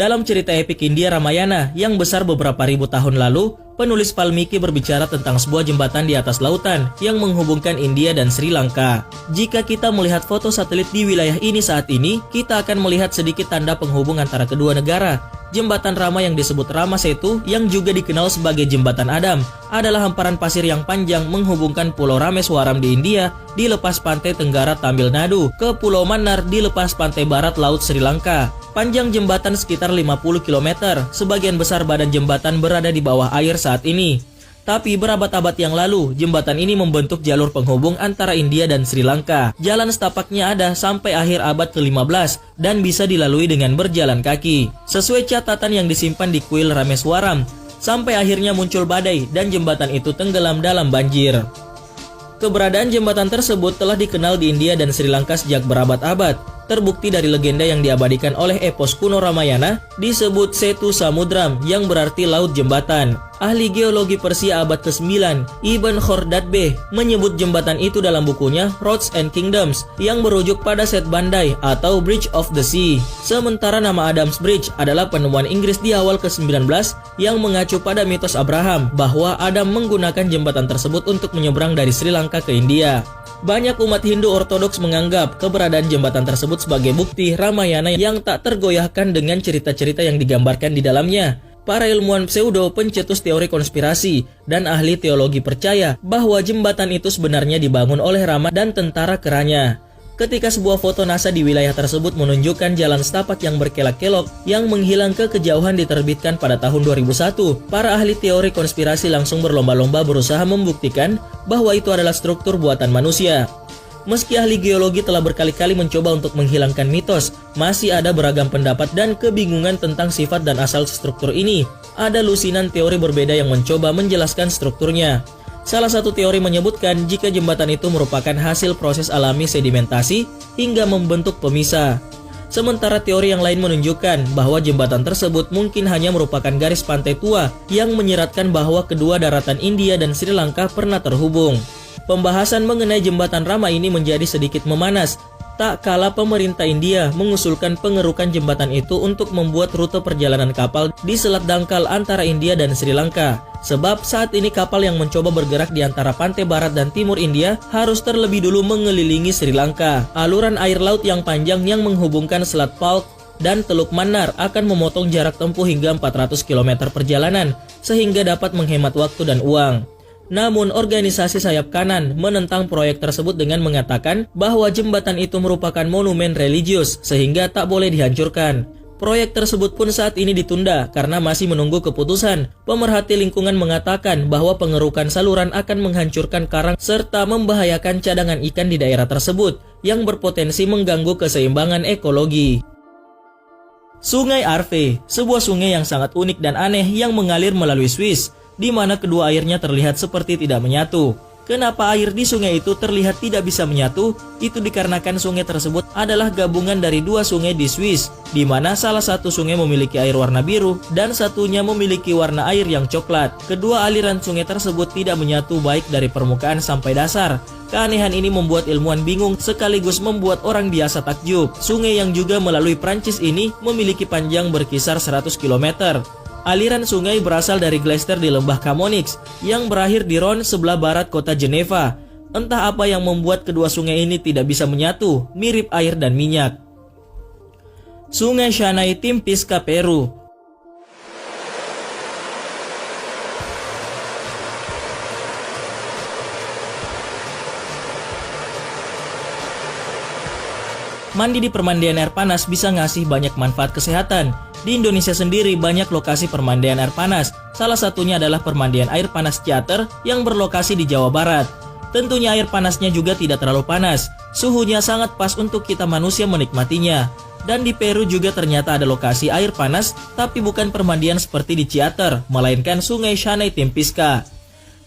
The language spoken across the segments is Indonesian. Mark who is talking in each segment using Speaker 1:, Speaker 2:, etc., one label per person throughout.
Speaker 1: Dalam cerita epik India Ramayana yang besar beberapa ribu tahun lalu, penulis Valmiki berbicara tentang sebuah jembatan di atas lautan yang menghubungkan India dan Sri Lanka. Jika kita melihat foto satelit di wilayah ini saat ini, kita akan melihat sedikit tanda penghubung antara kedua negara. Jembatan Rama yang disebut Rama Setu, yang juga dikenal sebagai Jembatan Adam, adalah hamparan pasir yang panjang menghubungkan Pulau Rameswaram di India di lepas pantai tenggara Tamil Nadu ke Pulau Mannar di lepas pantai barat Laut Sri Lanka. Panjang jembatan sekitar 50 km, sebagian besar badan jembatan berada di bawah air saat ini. Tapi berabad-abad yang lalu, jembatan ini membentuk jalur penghubung antara India dan Sri Lanka. Jalan setapaknya ada sampai akhir abad ke-15 dan bisa dilalui dengan berjalan kaki. Sesuai catatan yang disimpan di kuil Rameswaram, sampai akhirnya muncul badai dan jembatan itu tenggelam dalam banjir. Keberadaan jembatan tersebut telah dikenal di India dan Sri Lanka sejak berabad-abad. Terbukti dari legenda yang diabadikan oleh epos kuno Ramayana, disebut Setu Samudram yang berarti laut jembatan. Ahli geologi Persia abad ke-9, Ibn Khordadbeh, menyebut jembatan itu dalam bukunya Roads and Kingdoms yang merujuk pada Set Bandai atau Bridge of the Sea. Sementara nama Adam's Bridge adalah penemuan Inggris di awal ke-19 yang mengacu pada mitos Abraham bahwa Adam menggunakan jembatan tersebut untuk menyeberang dari Sri Lanka ke India. Banyak umat Hindu Ortodoks menganggap keberadaan jembatan tersebut sebagai bukti Ramayana yang tak tergoyahkan dengan cerita-cerita yang digambarkan di dalamnya. Para ilmuwan pseudo, pencetus teori konspirasi, dan ahli teologi percaya bahwa jembatan itu sebenarnya dibangun oleh Rama dan tentara keranya. Ketika sebuah foto NASA di wilayah tersebut menunjukkan jalan setapak yang berkelok-kelok yang menghilang ke kejauhan diterbitkan pada tahun 2001, para ahli teori konspirasi langsung berlomba-lomba berusaha membuktikan bahwa itu adalah struktur buatan manusia. Meski ahli geologi telah berkali-kali mencoba untuk menghilangkan mitos, masih ada beragam pendapat dan kebingungan tentang sifat dan asal struktur ini. Ada lusinan teori berbeda yang mencoba menjelaskan strukturnya. Salah satu teori menyebutkan jika jembatan itu merupakan hasil proses alami sedimentasi hingga membentuk pemisah. Sementara teori yang lain menunjukkan bahwa jembatan tersebut mungkin hanya merupakan garis pantai tua yang menyiratkan bahwa kedua daratan India dan Sri Lanka pernah terhubung. Pembahasan mengenai jembatan Rama ini menjadi sedikit memanas, tak kala pemerintah India mengusulkan pengerukan jembatan itu untuk membuat rute perjalanan kapal di Selat Dangkal antara India dan Sri Lanka. Sebab saat ini kapal yang mencoba bergerak di antara pantai barat dan timur India harus terlebih dulu mengelilingi Sri Lanka. Aluran air laut yang panjang yang menghubungkan Selat Palk dan Teluk Mannar akan memotong jarak tempuh hingga 400 km perjalanan, sehingga dapat menghemat waktu dan uang. Namun organisasi sayap kanan menentang proyek tersebut dengan mengatakan bahwa jembatan itu merupakan monumen religius sehingga tak boleh dihancurkan. Proyek tersebut pun saat ini ditunda karena masih menunggu keputusan. Pemerhati lingkungan mengatakan bahwa pengerukan saluran akan menghancurkan karang serta membahayakan cadangan ikan di daerah tersebut yang berpotensi mengganggu keseimbangan ekologi. Sungai Arve, sebuah sungai yang sangat unik dan aneh yang mengalir melalui Swiss, di mana kedua airnya terlihat seperti tidak menyatu. Kenapa air di sungai itu terlihat tidak bisa menyatu? Itu dikarenakan sungai tersebut adalah gabungan dari dua sungai di Swiss, di mana salah satu sungai memiliki air warna biru dan satunya memiliki warna air yang coklat. Kedua aliran sungai tersebut tidak menyatu baik dari permukaan sampai dasar. Keanehan ini membuat ilmuwan bingung sekaligus membuat orang biasa takjub. Sungai yang juga melalui Prancis ini memiliki panjang berkisar 100 km. Aliran sungai berasal dari glacier di lembah Chamonix yang berakhir di Rhône sebelah barat kota Geneva. Entah apa yang membuat kedua sungai ini tidak bisa menyatu, mirip air dan minyak. Sungai Shanay Timpiska, Peru. Mandi di permandian air panas bisa ngasih banyak manfaat kesehatan. Di Indonesia sendiri banyak lokasi permandian air panas. Salah satunya adalah permandian air panas Ciater yang berlokasi di Jawa Barat. Tentunya air panasnya juga tidak terlalu panas. Suhunya sangat pas untuk kita manusia menikmatinya. Dan di Peru juga ternyata ada lokasi air panas, tapi bukan permandian seperti di Ciater, melainkan Sungai Shanay Timpiska.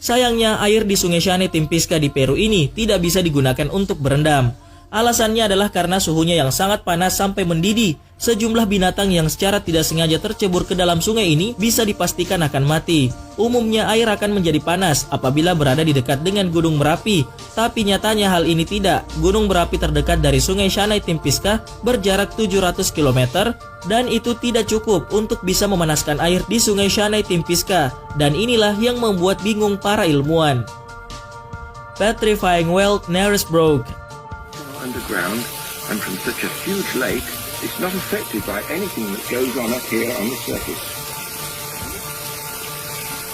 Speaker 1: Sayangnya air di Sungai Shanay Timpiska di Peru ini tidak bisa digunakan untuk berendam. Alasannya adalah karena suhunya yang sangat panas sampai mendidih. Sejumlah binatang yang secara tidak sengaja tercebur ke dalam sungai ini bisa dipastikan akan mati. Umumnya air akan menjadi panas apabila berada di dekat dengan Gunung Merapi. Tapi nyatanya hal ini tidak. Gunung berapi terdekat dari Sungai Shanai Timpiska berjarak 700 km dan itu tidak cukup untuk bisa memanaskan air di Sungai Shanai Timpiska. Dan inilah yang membuat bingung para ilmuwan. Petrifying well Knaresbrook.
Speaker 2: Underground and from such a huge lake, it's not affected by anything that goes on up here on the surface.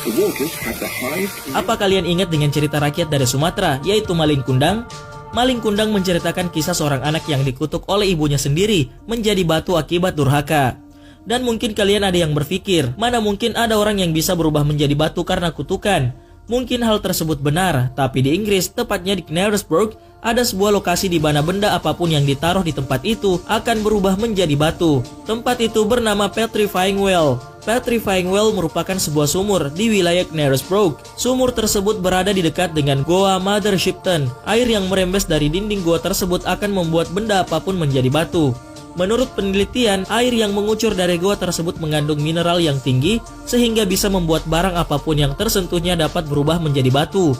Speaker 2: The waters have the highest...
Speaker 1: Apa kalian ingat dengan cerita rakyat dari Sumatera, yaitu Maling Kundang? Maling Kundang menceritakan kisah seorang anak yang dikutuk oleh ibunya sendiri menjadi batu akibat durhaka. Dan mungkin kalian ada yang berpikir, mana mungkin ada orang yang bisa berubah menjadi batu karena kutukan? Mungkin hal tersebut benar, tapi di Inggris, tepatnya di Knaresbrook, ada sebuah lokasi di mana benda apapun yang ditaruh di tempat itu akan berubah menjadi batu. Tempat itu bernama Petrifying Well. Petrifying Well merupakan sebuah sumur di wilayah Knaresbrook. Sumur tersebut berada di dekat dengan Goa Mother Shipton. Air yang merembes dari dinding goa tersebut akan membuat benda apapun menjadi batu. Menurut penelitian, air yang mengucur dari goa tersebut mengandung mineral yang tinggi sehingga bisa membuat barang apapun yang tersentuhnya dapat berubah menjadi batu.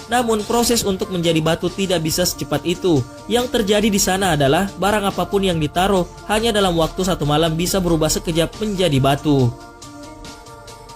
Speaker 1: Namun proses untuk menjadi batu tidak bisa secepat itu. Yang terjadi di sana adalah barang apapun yang ditaruh hanya dalam waktu 1 malam bisa berubah sekejap menjadi batu.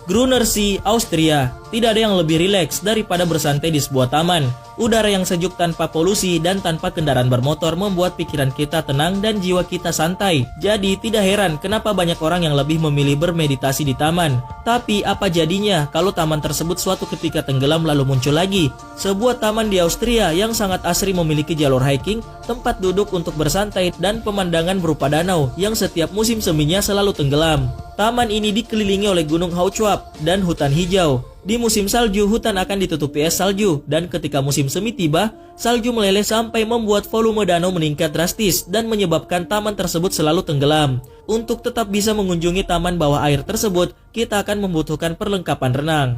Speaker 1: Grünersee, Austria. Tidak ada yang lebih rileks daripada bersantai di sebuah taman. Udara yang sejuk tanpa polusi dan tanpa kendaraan bermotor membuat pikiran kita tenang dan jiwa kita santai. Jadi tidak heran kenapa banyak orang yang lebih memilih bermeditasi di taman. Tapi apa jadinya kalau taman tersebut suatu ketika tenggelam lalu muncul lagi? Sebuah taman di Austria yang sangat asri memiliki jalur hiking, tempat duduk untuk bersantai dan pemandangan berupa danau yang setiap musim seminya selalu tenggelam. Taman ini dikelilingi oleh Gunung Hautschwab dan hutan hijau. Di musim salju, hutan akan ditutupi es salju, dan ketika musim semi tiba, salju meleleh sampai membuat volume danau meningkat drastis dan menyebabkan taman tersebut selalu tenggelam. Untuk tetap bisa mengunjungi taman bawah air tersebut, kita akan membutuhkan perlengkapan renang.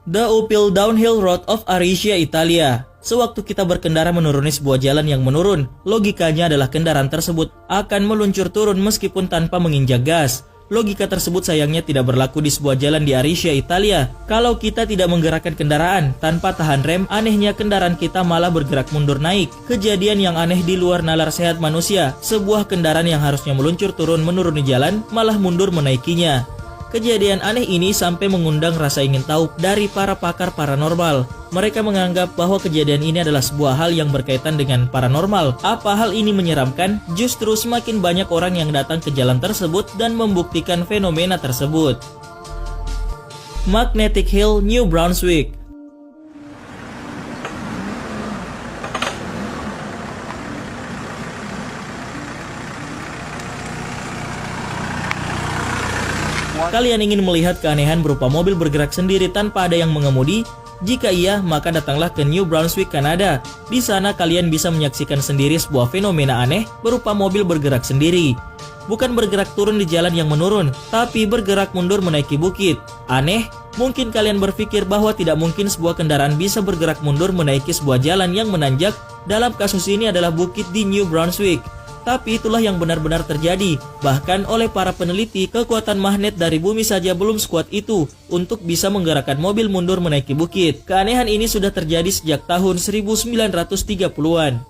Speaker 1: The Uphill Downhill Road of Ariccia, Italia. Sewaktu kita berkendara menuruni sebuah jalan yang menurun, logikanya adalah kendaraan tersebut akan meluncur turun meskipun tanpa menginjak gas. Logika tersebut sayangnya tidak berlaku di sebuah jalan di Ariccia, Italia. Kalau kita tidak menggerakkan kendaraan tanpa tahan rem, anehnya kendaraan kita malah bergerak mundur naik. Kejadian yang aneh di luar nalar sehat manusia. Sebuah kendaraan yang harusnya meluncur turun menuruni jalan malah mundur menaikinya. Kejadian aneh ini sampai mengundang rasa ingin tahu dari para pakar paranormal. Mereka menganggap bahwa kejadian ini adalah sebuah hal yang berkaitan dengan paranormal. Apa hal ini menyeramkan? Justru semakin banyak orang yang datang ke jalan tersebut dan membuktikan fenomena tersebut. Magnetic Hill, New Brunswick. Kalian ingin melihat keanehan berupa mobil bergerak sendiri tanpa ada yang mengemudi? Jika iya, maka datanglah ke New Brunswick, Kanada. Di sana kalian bisa menyaksikan sendiri sebuah fenomena aneh berupa mobil bergerak sendiri. Bukan bergerak turun di jalan yang menurun, tapi bergerak mundur menaiki bukit. Aneh? Mungkin kalian berpikir bahwa tidak mungkin sebuah kendaraan bisa bergerak mundur menaiki sebuah jalan yang menanjak. Dalam kasus ini adalah bukit di New Brunswick. Tapi itulah yang benar-benar terjadi. Bahkan oleh para peneliti, kekuatan magnet dari bumi saja belum sekuat itu untuk bisa menggerakkan mobil mundur menaiki bukit. Keanehan ini sudah terjadi sejak tahun 1930-an.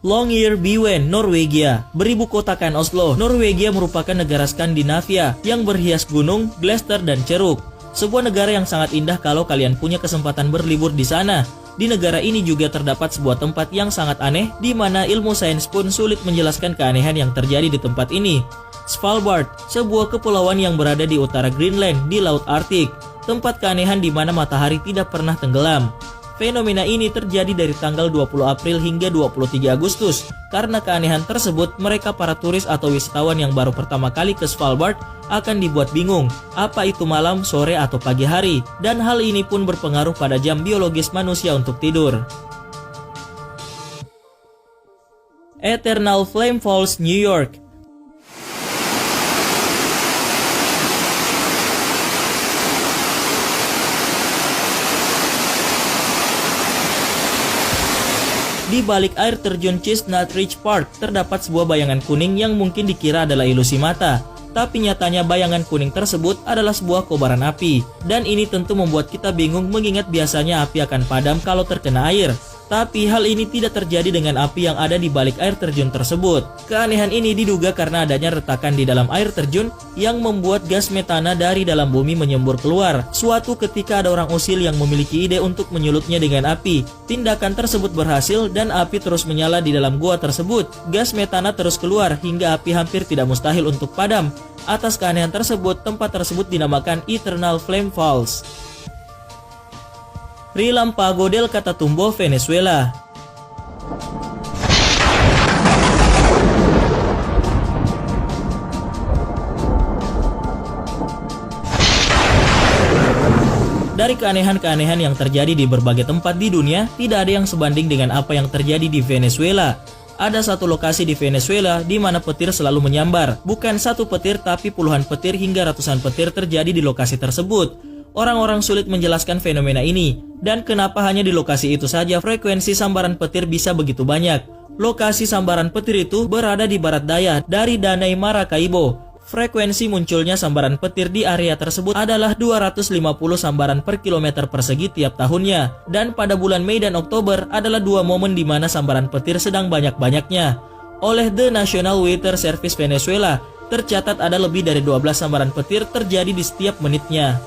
Speaker 1: Longyearbyen, Norwegia. Beribu kotakan Oslo, Norwegia merupakan negara Skandinavia yang berhias gunung, glester, dan ceruk. Sebuah negara yang sangat indah kalau kalian punya kesempatan berlibur di sana. Di negara ini juga terdapat sebuah tempat yang sangat aneh di mana ilmu sains pun sulit menjelaskan keanehan yang terjadi di tempat ini. Svalbard, sebuah kepulauan yang berada di utara Greenland di Laut Arktik. Tempat keanehan di mana matahari tidak pernah tenggelam. Fenomena ini terjadi dari tanggal 20 April hingga 23 Agustus. Karena keanehan tersebut, mereka para turis atau wisatawan yang baru pertama kali ke Svalbard akan dibuat bingung, apa itu malam, sore, atau pagi hari. Dan hal ini pun berpengaruh pada jam biologis manusia untuk tidur. Eternal Flame Falls, New York. Di balik air terjun Chestnut Ridge Park terdapat sebuah bayangan kuning yang mungkin dikira adalah ilusi mata. Tapi nyatanya bayangan kuning tersebut adalah sebuah kobaran api. Dan ini tentu membuat kita bingung mengingat biasanya api akan padam kalau terkena air. Tapi hal ini tidak terjadi dengan api yang ada di balik air terjun tersebut. Keanehan ini diduga karena adanya retakan di dalam air terjun yang membuat gas metana dari dalam bumi menyembur keluar. Suatu ketika ada orang usil yang memiliki ide untuk menyulutnya dengan api. Tindakan tersebut berhasil dan api terus menyala di dalam gua tersebut. Gas metana terus keluar hingga api hampir tidak mustahil untuk padam. Atas keanehan tersebut, tempat tersebut dinamakan Eternal Flame Falls. Relampago del Catatumbo, Venezuela. Dari keanehan-keanehan yang terjadi di berbagai tempat di dunia, tidak ada yang sebanding dengan apa yang terjadi di Venezuela. Ada satu lokasi di Venezuela di mana petir selalu menyambar. Bukan satu petir tapi puluhan petir hingga ratusan petir terjadi di lokasi tersebut. Orang-orang sulit menjelaskan fenomena ini, dan kenapa hanya di lokasi itu saja frekuensi sambaran petir bisa begitu banyak. Lokasi sambaran petir itu berada di barat daya dari Danai Maracaibo. Frekuensi munculnya sambaran petir di area tersebut adalah 250 sambaran per kilometer persegi tiap tahunnya. Dan pada bulan Mei dan Oktober adalah dua momen di mana sambaran petir sedang banyak-banyaknya. Oleh The National Weather Service Venezuela, tercatat ada lebih dari 12 sambaran petir terjadi di setiap menitnya.